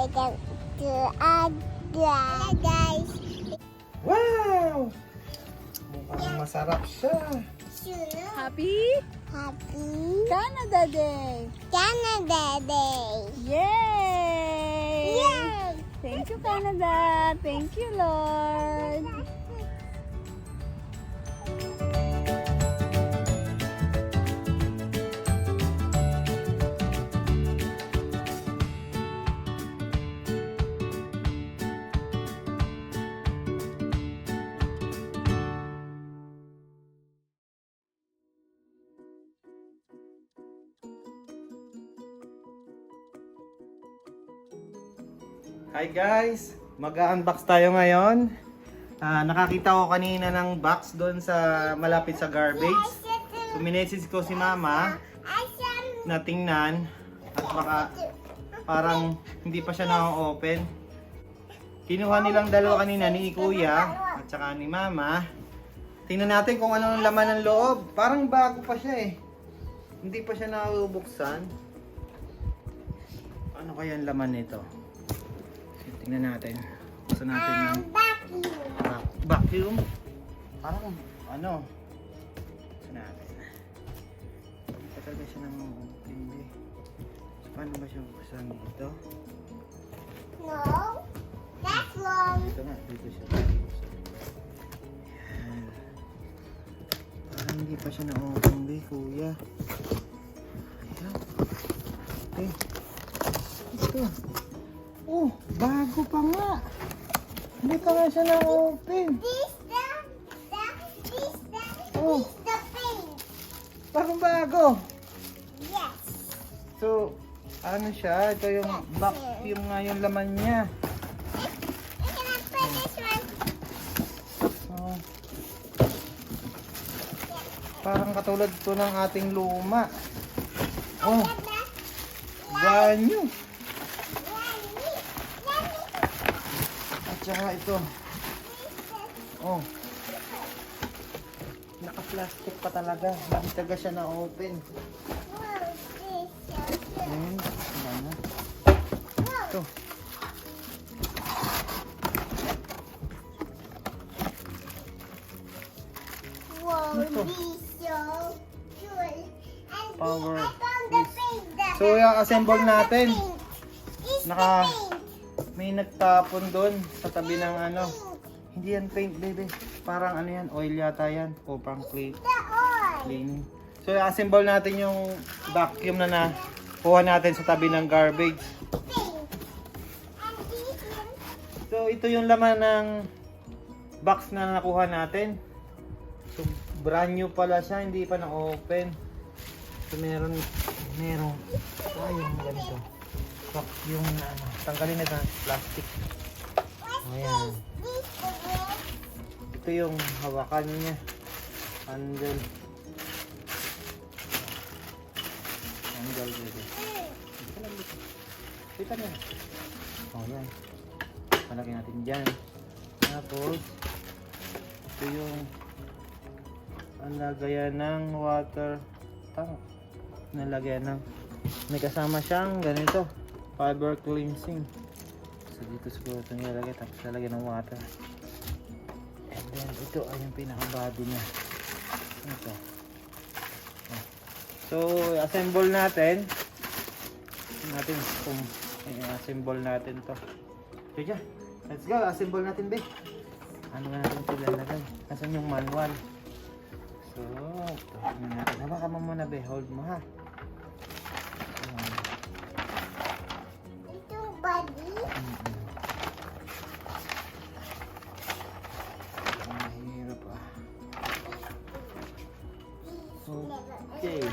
Welcome to Adla, guys. Wow! Mukhang masarap siya. Suno. Happy Happy Canada Day! Canada Day. Yay! Yay! Thank you, Canada! Thank you, Lord! Hi guys! Mag-unbox tayo ngayon. Nakakita ko kanina ng box doon sa malapit sa garbage. So minessage ko si mama na tingnan at baka parang hindi pa siya na-open. Kinuha nilang dalawa kanina ni kuya at saka ni mama. Tingnan natin kung ano ang laman ng loob. Parang bago pa siya eh. Hindi pa siya nakabuksan. Ano kaya ang laman nito? Tingnan natin. Buksan natin ng vacuum. Parang ano? Buksan natin. Talaga siya ng hindi. Paano ba siya buksan dito? No, that's wrong. Ito nga, dito siya. Yan. Parang hindi pa siya na-open ba, kuya? Ayan. Okay. Ito. Oh, bago pa nga. Hindi pa nga siya na-open. This Oh, the paint. parang bago. Yes. So, ano siya? Ito yung vacuum nga yung laman niya. I cannot put this one. Oh. Parang katulad to ng ating luma. Oh, brand new. At saka ito. Oh. Naka-plastic pa talaga. Hindi talaga siya na-open. Ayan. Wala na. Ito. Wow, Ito. this so cool. And Power I found the twist. paint. So, yung assemble natin. It's Naka- the paint. May nagtapon doon sa tabi ng ano. Hindi yan paint, baby. Parang ano yan, oil yata yan. O parang The oil. cleaning. So, assemble natin yung vacuum na nakuha natin sa tabi ng garbage. Paint. And this one. So, ito yung laman ng box na nakuha natin. So, brand new pala siya, hindi pa na-open. So, meron yung ganito. Yung ano, tanggalin na ng plastic. Ayan. This the red. Ito yung hawakan niya. Handle. Handle dito. Kita niya. Oh, yan. Palagay natin dyan. Tapos, ito yung nalagayan ng water tank. Nalagayan ng may kasama siyang ganito. Fiber cleansing. So, dito siguro ito nilalagay. Tapos lalagyan ng water. And then, ito ay yung pinaka-body niya. Ito. Oh. So, assemble natin. I-assemble natin to. Sige, let's go. Assemble natin, be. Ano nga natin ito lalagay? Nasaan yung manual? So, ito. Ano natin? Hawakan mo muna, be. Hold mo, ha? Ayan. Ito body. Mahirap, ah. Okay.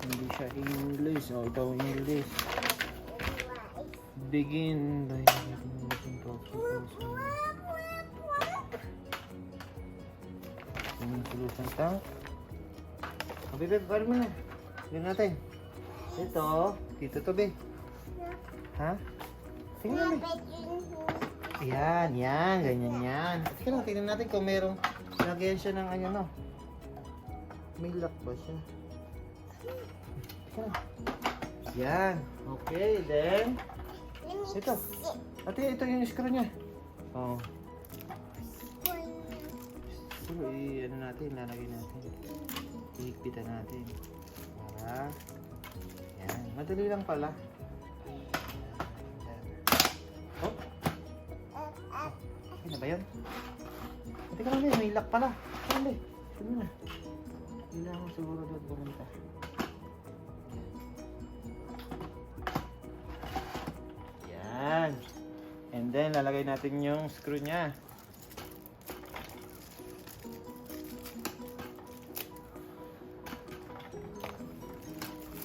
Hindi siya English. O, ito ang English. Begin by using solution tank. Okay, babe, paano mo na? Tignan natin. Ito. Dito to, be. Ha? Tingnan natin. Yan, yan. Ganyan yan. Tingnan natin kung merong lagyan siya ng ano, no? May lock ba siya? Tingnan. Yan. Okay, then Let me Ito. fix it. Ate, ito yung screw niya. Oh. Spoil na. So, ano natin, lalagay natin. Ihigpitan natin. Para, yan. Madali lang pala. Oh, Up. ano ba yun? Teka lang, may lock pala. Ano ba? Ano na? Kailangan siguro doon pumunta. Yan. And then, lalagay natin yung screw niya.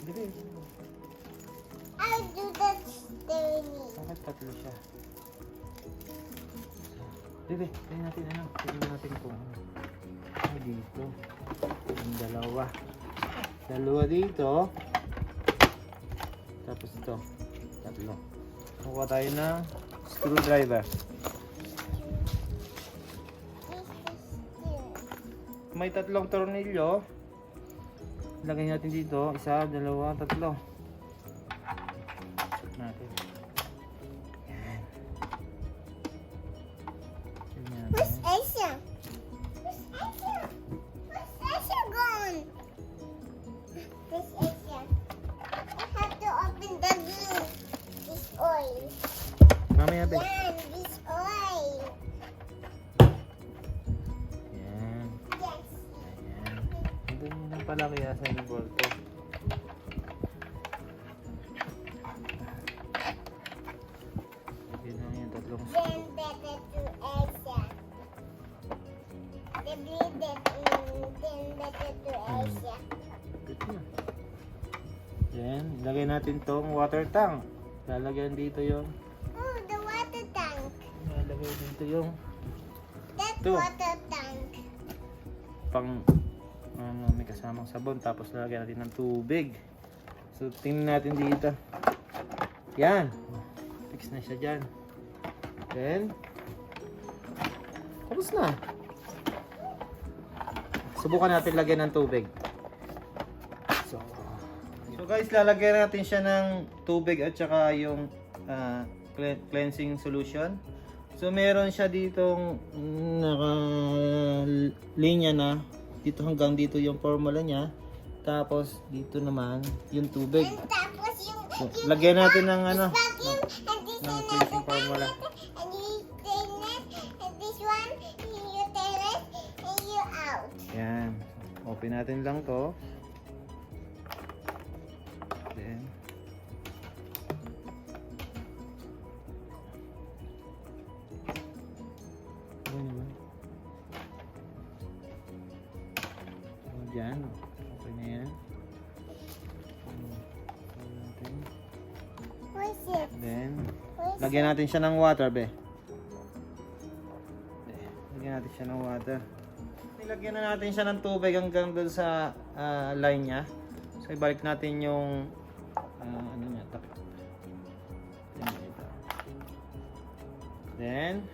Dili. I'll do the steering. Bakit tatlo siya? Bebe, tingnan natin ano. Tingnan natin kung ano. Ay, dito. Yung dalawa. Dalawa dito. Tapos ito. Tatlo. Kukuha tayo ng screwdriver. This is steering. May tatlong tornilyo. Lagay natin dito. Isa, dalawa, tatlo. Check natin. Yan. Tingnan Where's natin. Asia? Where's Asia? Where's Asia gone? Where's Asia? I have to open the glue. This oil. Mamaya, be. Yan, this oil. Yan. Yes. Ayan. Andun yun lang pala kaya sa yung bolt ko. Yun lang yung tatlong Then better to Asia. The bleed that then better to Asia. Good na. Then, lagay natin tong water tank. Lalagyan dito yung Oh, the water tank. lalagay dito yung That Ito. water tank. pang ano, may kasamang sabon. Tapos lalagyan natin ng tubig. So, tingnan natin dito. Yan. Fix na siya dyan. Then, tapos na. Subukan natin lagyan ng tubig. So guys, lalagyan natin siya ng tubig at saka yung cleansing solution. So meron siya ditong naka-linya na dito hanggang dito yung formula niya. Tapos dito naman yung tubig. And tapos So, lagyan natin ng ano, vacuum and this ng another cleansing formula. and you turn it and this one you turn it and you out. Yan. Open natin lang to. Then, ano naman? O, dyan. Okay na yan. Open natin. Where's it? Then, Where's lagyan natin siya ng water, be. Lagyan natin siya ng water. Nilagyan na natin siya ng tubig hanggang doon sa line niya. So, ibalik natin yung ano niya, tap. Then,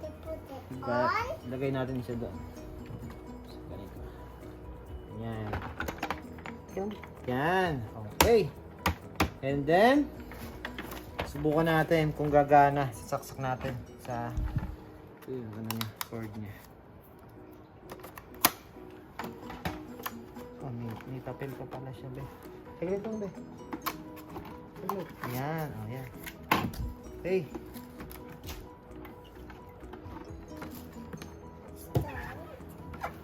to put it iba- on? ilagay natin siya doon. So, ganito. Yan. Yan. Okay. And then, subukan natin kung gagana. Sasaksak natin sa yung ano niya, cord niya. Oh, may papel pa pala siya, be. Saglit lang, be. Saglit. Yan, oh, yan. Okay.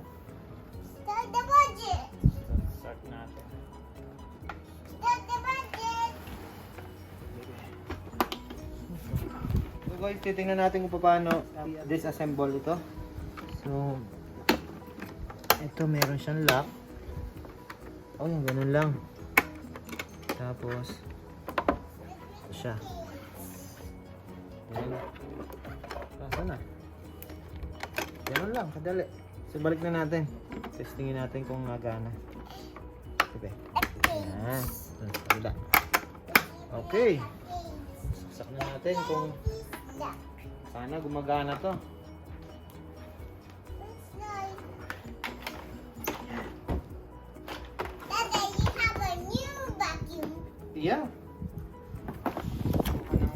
Start the budget. Start natin. Start the budget. So guys, titingnan natin kung paano disassemble ito. So, ito meron siyang lock. Oh, yung ganun lang. Tapos, ito siya. Yan. Saan na? Ganun lang, kadali. So, balik na natin. Testingin natin kung nagana. Okay. Yan. Kabila. Okay. Saksak na natin kung Look. sana gumagana to. It's like... Dada, you have a new vacuum. Yeah. Ano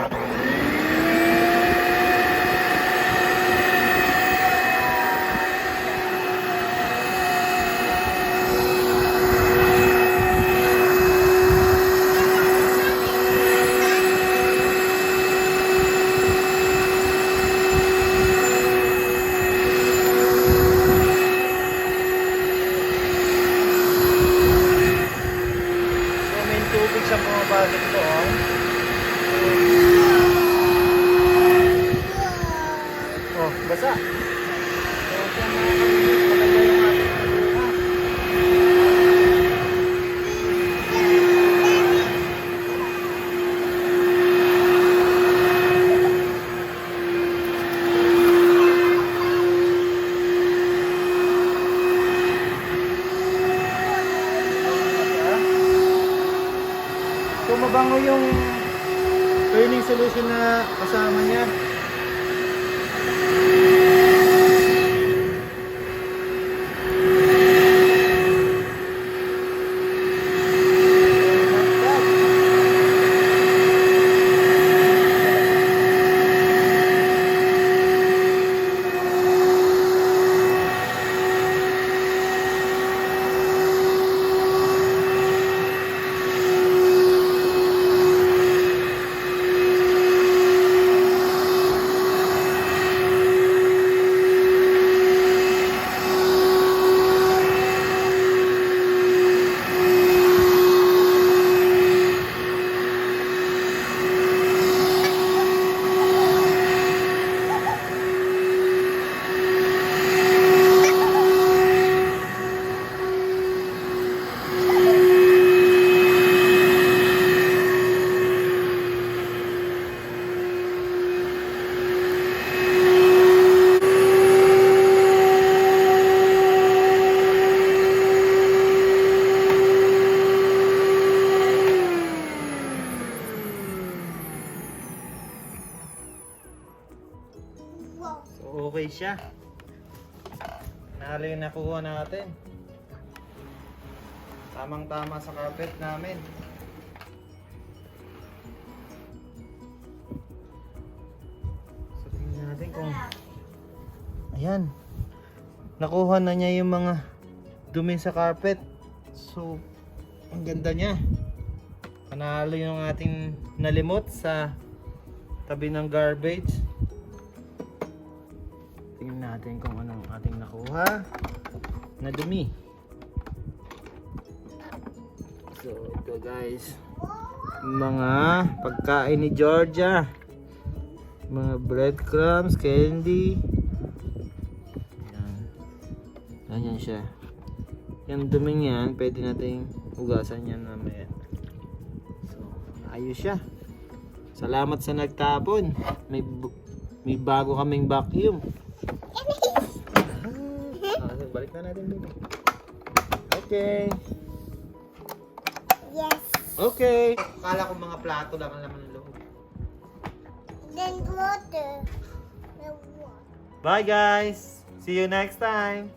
So may tubig siya pumapasok doon. Oh, basa. So, ito ang mga kapatid, maganda yung ating nakuha. So, mabango yung turning solution na kasama niya. Wow. So, okay siya. Nalo yung nakuha natin. Tamang-tama sa carpet namin. So, tingnan natin kung... Ayan. Nakuha na niya yung mga dumi sa carpet. So, ang ganda niya. Panalo yung ating nalimot sa tabi ng garbage. Tingnan natin kung anong ating nakuha na dumi. So ito guys, mga pagkain ni Georgia, mga breadcrumbs, candy. Yan. Ganyan siya. Yung dumi yan, pwede nating hugasan yan mamaya. So ayos siya. Salamat sa nagtapon. May bago kaming vacuum. Balik na natin dito. Okay. Yes. Okay. Akala ko mga plato lang ang laman ng loob. Then water. The water. Bye guys. See you next time.